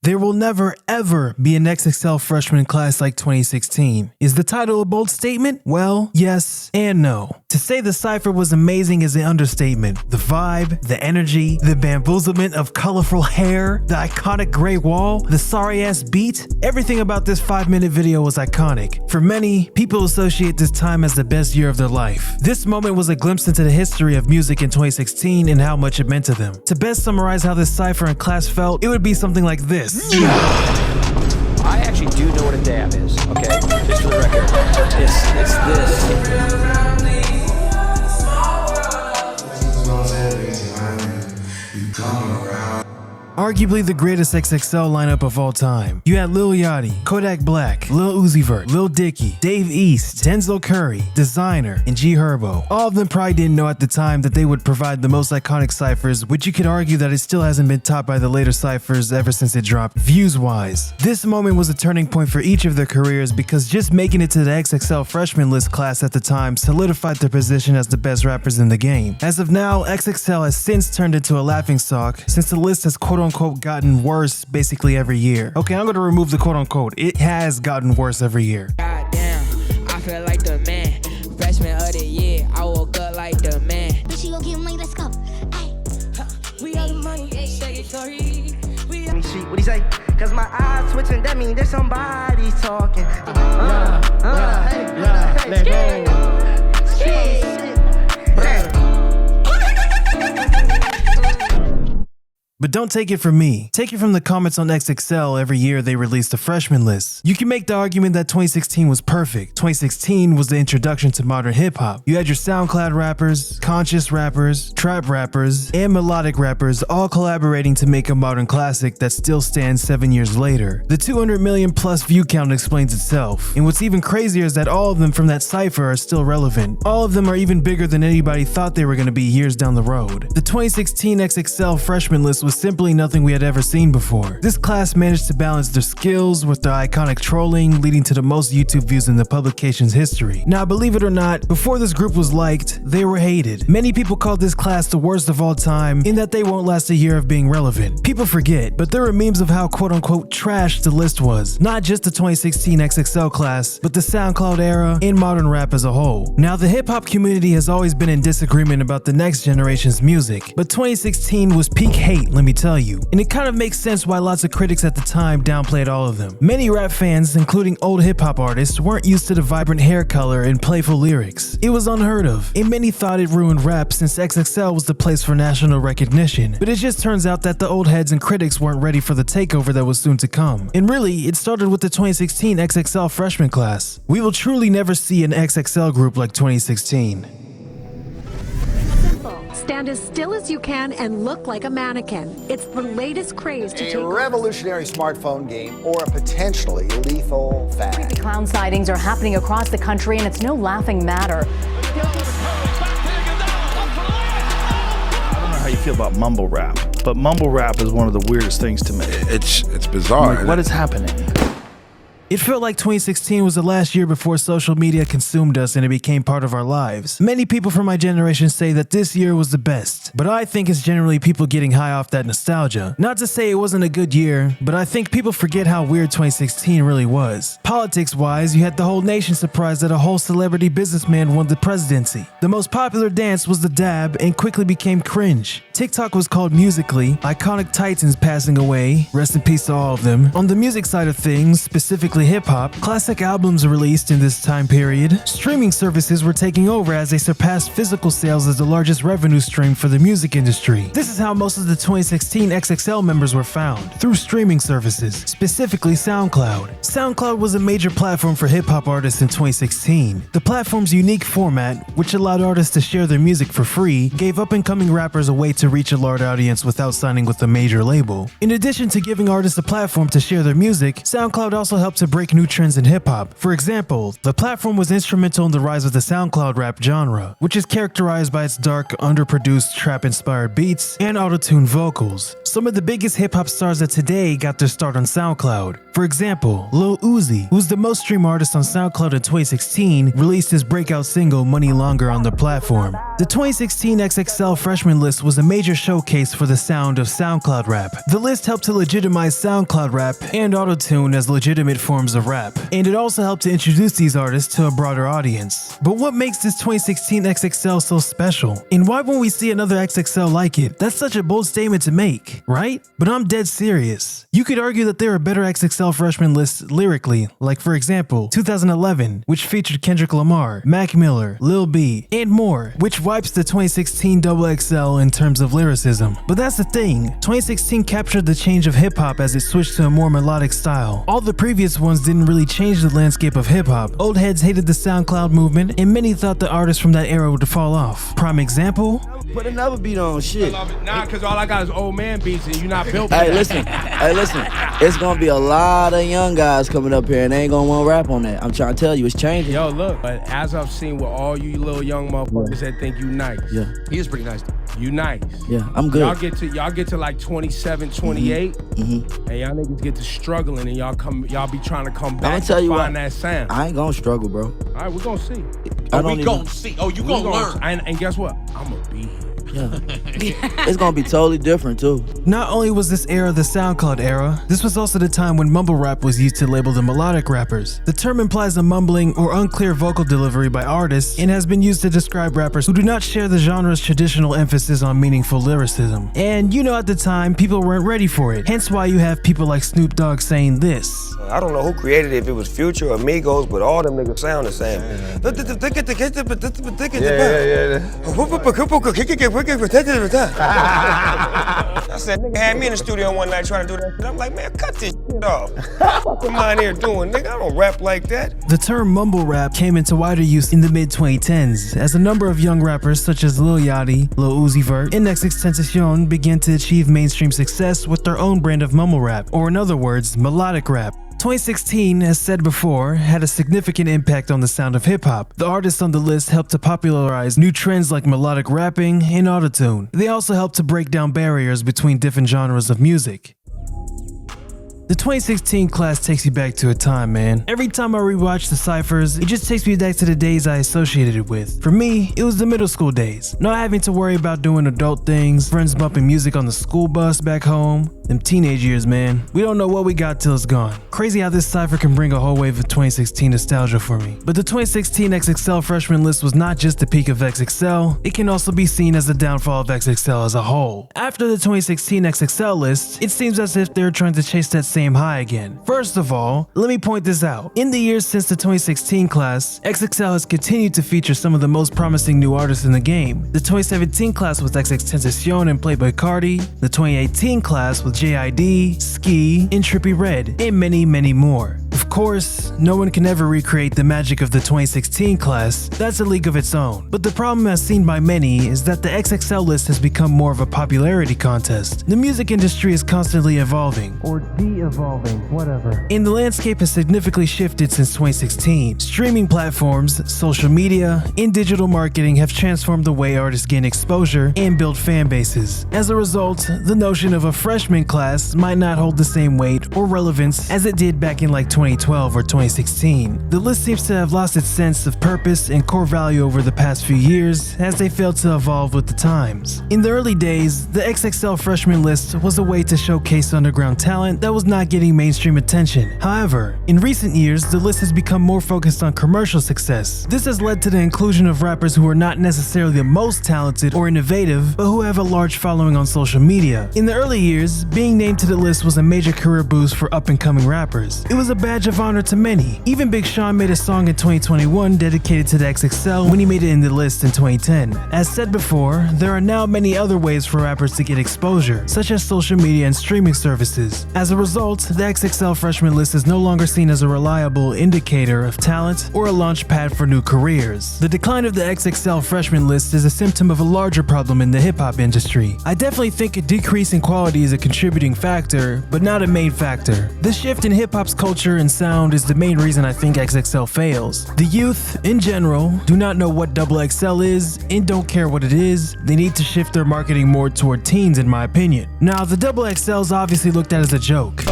There will never ever be an XXL freshman class like 2016. Is the title a bold statement? Well, yes and no. To say the Cypher was amazing is an understatement. The vibe, the energy, the bamboozlement of colorful hair, the iconic gray wall, the sorry-ass beat, everything about this 5-minute video was iconic. For many, people associate this time as the best year of their life. This moment was a glimpse into the history of music in 2016 and how much it meant to them. To best summarize how this Cypher and class felt, it would be something like this. I actually do know what a dab is, okay? Just for the record. It's this. Arguably the greatest XXL lineup of all time. You had Lil Yachty, Kodak Black, Lil Uzi Vert, Lil Dicky, Dave East, Denzel Curry, Desiigner, and G Herbo. All of them probably didn't know at the time that they would provide the most iconic cyphers, which you could argue that it still hasn't been topped by the later cyphers ever since it dropped, views-wise. This moment was a turning point for each of their careers because just making it to the XXL Freshman list class at the time solidified their position as the best rappers in the game. As of now, XXL has since turned into a laughingstock since the list has quote-unquote gotten worse basically every year. Okay, I'm gonna remove the quote-unquote. It has gotten worse every year. God damn, I feel like the man. Freshman of the year, I woke up like the man. But she gon' get money, let's go. We got the money, say it, sorry. What he say? Cause my eyes switching, that mean there's somebody talking. But don't take it from me. Take it from the comments on XXL every year they released the freshman list. You can make the argument that 2016 was perfect. 2016 was the introduction to modern hip-hop. You had your SoundCloud rappers, conscious rappers, trap rappers, and melodic rappers all collaborating to make a modern classic that still stands 7 years later. The 200 million plus view count explains itself. And what's even crazier is that all of them from that cypher are still relevant. All of them are even bigger than anybody thought they were going to be years down the road. The 2016 XXL freshman list was simply nothing we had ever seen before. This class managed to balance their skills with their iconic trolling, leading to the most YouTube views in the publication's history. Now, believe it or not, before this group was liked, they were hated. Many people called this class the worst of all time in that they won't last a year of being relevant. People forget, but there were memes of how quote-unquote trash the list was. Not just the 2016 XXL class, but the SoundCloud era and modern rap as a whole. Now, the hip-hop community has always been in disagreement about the next generation's music, but 2016 was peak hate, let me tell you. And it kind of makes sense why lots of critics at the time downplayed all of them. Many rap fans, including old hip-hop artists, weren't used to the vibrant hair color and playful lyrics. It was unheard of, and many thought it ruined rap since XXL was the place for national recognition. But it just turns out that the old heads and critics weren't ready for the takeover that was soon to come. And really, it started with the 2016 XXL freshman class. We will truly never see an XXL group like 2016. Stand as still as you can and look like a mannequin. It's the latest craze to take a revolutionary smartphone game or a potentially lethal fad. The clown sightings are happening across the country, and it's no laughing matter. I don't know how you feel about mumble rap, but mumble rap is one of the weirdest things to me. It's bizarre. Like, what is happening? It felt like 2016 was the last year before social media consumed us and it became part of our lives. Many people from my generation say that this year was the best, but I think it's generally people getting high off that nostalgia. Not to say it wasn't a good year, but I think people forget how weird 2016 really was. Politics-wise, you had the whole nation surprised that a whole celebrity businessman won the presidency. The most popular dance was the dab and quickly became cringe. TikTok was called Musical.ly, iconic titans passing away, rest in peace to all of them. On the music side of things, specifically hip-hop, classic albums released in this time period. Streaming services were taking over as they surpassed physical sales as the largest revenue stream for the music industry. This is how most of the 2016 XXL members were found, through streaming services, specifically SoundCloud. SoundCloud was a major platform for hip-hop artists in 2016. The platform's unique format, which allowed artists to share their music for free, gave up-and-coming rappers a way to reach a large audience without signing with a major label. In addition to giving artists a platform to share their music, SoundCloud also helped to break new trends in hip-hop. For example, the platform was instrumental in the rise of the SoundCloud rap genre, which is characterized by its dark, underproduced, trap-inspired beats and auto-tuned vocals. Some of the biggest hip-hop stars of today got their start on SoundCloud. For example, Lil Uzi, who's the most streamed artist on SoundCloud in 2016, released his breakout single Money Longer on the platform. The 2016 XXL Freshman list was a major showcase for the sound of SoundCloud rap. The list helped to legitimize SoundCloud rap and autotune as legitimate forms of rap, and it also helped to introduce these artists to a broader audience. But what makes this 2016 XXL so special? And why won't we see another XXL like it? That's such a bold statement to make, right? But I'm dead serious. You could argue that there are better XXL Freshman lists lyrically, like for example, 2011, which featured Kendrick Lamar, Mac Miller, Lil B, and more, which wipes the 2016 XXL in terms of lyricism. But that's the thing, 2016 captured the change of hip-hop as it switched to a more melodic style. All the previous ones didn't really change the landscape of hip-hop. Old heads hated the SoundCloud movement, and many thought the artists from that era would fall off. Prime example? Put another beat on, shit. Nah, because all I got is old man beats and you're not built for Hey, that. listen. It's gonna be a lot of young guys coming up here and they ain't gonna want to rap on that. I'm trying to tell you, it's changing. Yo, look, but as I've seen with all you little young motherfuckers that think you nice. Yeah. He is pretty nice. You nice. Yeah, I'm good. Y'all get to like 27, 28, and y'all niggas get to struggling and y'all be trying to come back tell you and find what, that sound. I ain't gonna struggle, bro. All right, we're gonna see. We gonna see. Oh, you gonna learn. And guess what? I'm gonna be here. Yeah. It's gonna be totally different too. Not only was this era the SoundCloud era, this was also the time when mumble rap was used to label the melodic rappers. The term implies a mumbling or unclear vocal delivery by artists and has been used to describe rappers who do not share the genre's traditional emphasis on meaningful lyricism. And you know, at the time, people weren't ready for it, hence why you have people like Snoop Dogg saying this. I don't know who created it, if it was Future or Migos, but all them niggas sound the same. I said, nigga had me in the studio one night trying to do that shit. I'm like, man, cut this shit off. What am I in here doing, nigga? I don't rap like that. The term mumble rap came into wider use in the mid-2010s as a number of young rappers such as Lil Yachty, Lil Uzi Vert, and XXXTentacion began to achieve mainstream success with their own brand of mumble rap, or in other words, melodic rap. 2016, as said before, had a significant impact on the sound of hip-hop. The artists on the list helped to popularize new trends like melodic rapping and autotune. They also helped to break down barriers between different genres of music. The 2016 class takes you back to a time, man. Every time I rewatch the Cyphers, it just takes me back to the days I associated it with. For me, it was the middle school days. Not having to worry about doing adult things, friends bumping music on the school bus back home. Them teenage years, man. We don't know what we got till it's gone. Crazy how this Cypher can bring a whole wave of 2016 nostalgia for me. But the 2016 XXL Freshman list was not just the peak of XXL, it can also be seen as the downfall of XXL as a whole. After the 2016 XXL list, it seems as if they're trying to chase that same high again. First of all, let me point this out. In the years since the 2016 class, XXL has continued to feature some of the most promising new artists in the game. The 2017 class with XXXTentacion and Playboi Carti, the 2018 class with JID, Ski, and Trippie Redd, and many, many more. Of course, no one can ever recreate the magic of the 2016 class, that's a league of its own. But the problem as seen by many is that the XXL list has become more of a popularity contest. The music industry is constantly evolving, or de-evolving, whatever. And the landscape has significantly shifted since 2016. Streaming platforms, social media, and digital marketing have transformed the way artists gain exposure and build fan bases. As a result, the notion of a freshman class might not hold the same weight or relevance as it did back in like 2012 or 2016. The list seems to have lost its sense of purpose and core value over the past few years as they failed to evolve with the times. In the early days, the XXL Freshman list was a way to showcase underground talent that was not getting mainstream attention. However, in recent years, the list has become more focused on commercial success. This has led to the inclusion of rappers who are not necessarily the most talented or innovative, but who have a large following on social media. In the early years, being named to the list was a major career boost for up-and-coming rappers. It was a badge of honor to many. Even Big Sean made a song in 2021 dedicated to the XXL when he made it in the list in 2010. As said before, there are now many other ways for rappers to get exposure, such as social media and streaming services. As a result, the XXL Freshman list is no longer seen as a reliable indicator of talent or a launch pad for new careers. The decline of the XXL Freshman list is a symptom of a larger problem in the hip-hop industry. I definitely think a decrease in quality is a contributing factor, but not a main factor. The shift in hip-hop's culture and sound is the main reason I think XXL fails. The youth, in general, do not know what XXL is and don't care what it is. They need to shift their marketing more toward teens, in my opinion. Now, the XXL is obviously looked at as a joke.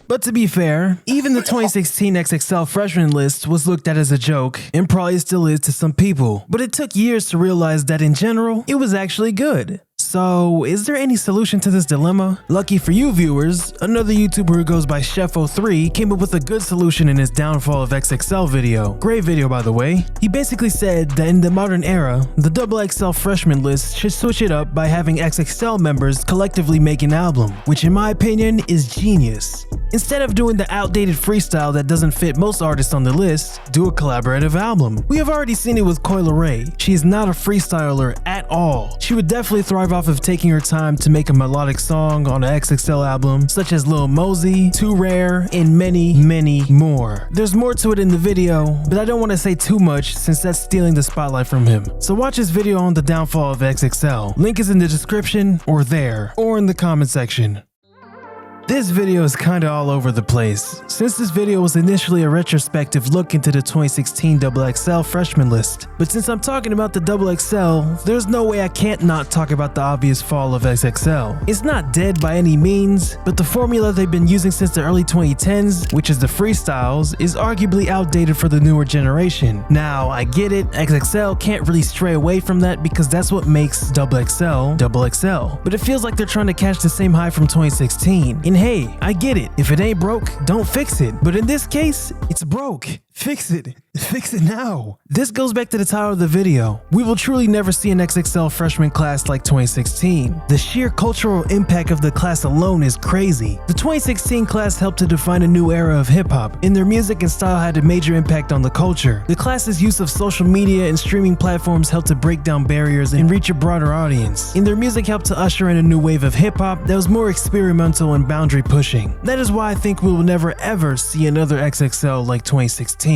But to be fair, even the 2016 XXL Freshman list was looked at as a joke, and probably still is to some people. But it took years to realize that in general, it was actually good. So, is there any solution to this dilemma? Lucky for you viewers, another YouTuber who goes by Chef03 came up with a good solution in his Downfall of XXL video. Great video, by the way. He basically said that in the modern era, the XXL Freshman list should switch it up by having XXL members collectively make an album, which in my opinion is genius. Instead of doing the outdated freestyle that doesn't fit most artists on the list, do a collaborative album. We have already seen it with Coi Leray. She is not a freestyler at all. She would definitely thrive off of taking her time to make a melodic song on an XXL album, such as Lil Mosey, Too Rare, and many, many more. There's more to it in the video, but I don't want to say too much since that's stealing the spotlight from him. So watch his video on the Downfall of XXL. Link is in the description, or there, or in the comment section. This video is kinda all over the place, since this video was initially a retrospective look into the 2016 XXL Freshman list. But since I'm talking about the XXL, there's no way I can't not talk about the obvious fall of XXL. It's not dead by any means, but the formula they've been using since the early 2010s, which is the freestyles, is arguably outdated for the newer generation. Now, I get it, XXL can't really stray away from that because that's what makes XXL XXL. But it feels like they're trying to catch the same high from 2016. And hey, I get it. If it ain't broke, don't fix it. But in this case, it's broke. Fix it. Fix it now. This goes back to the title of the video. We will truly never see an XXL freshman class like 2016. The sheer cultural impact of the class alone is crazy. The 2016 class helped to define a new era of hip-hop, and their music and style had a major impact on the culture. The class's use of social media and streaming platforms helped to break down barriers and reach a broader audience. And their music helped to usher in a new wave of hip-hop that was more experimental and boundary pushing. That is why I think we will never ever see another XXL like 2016.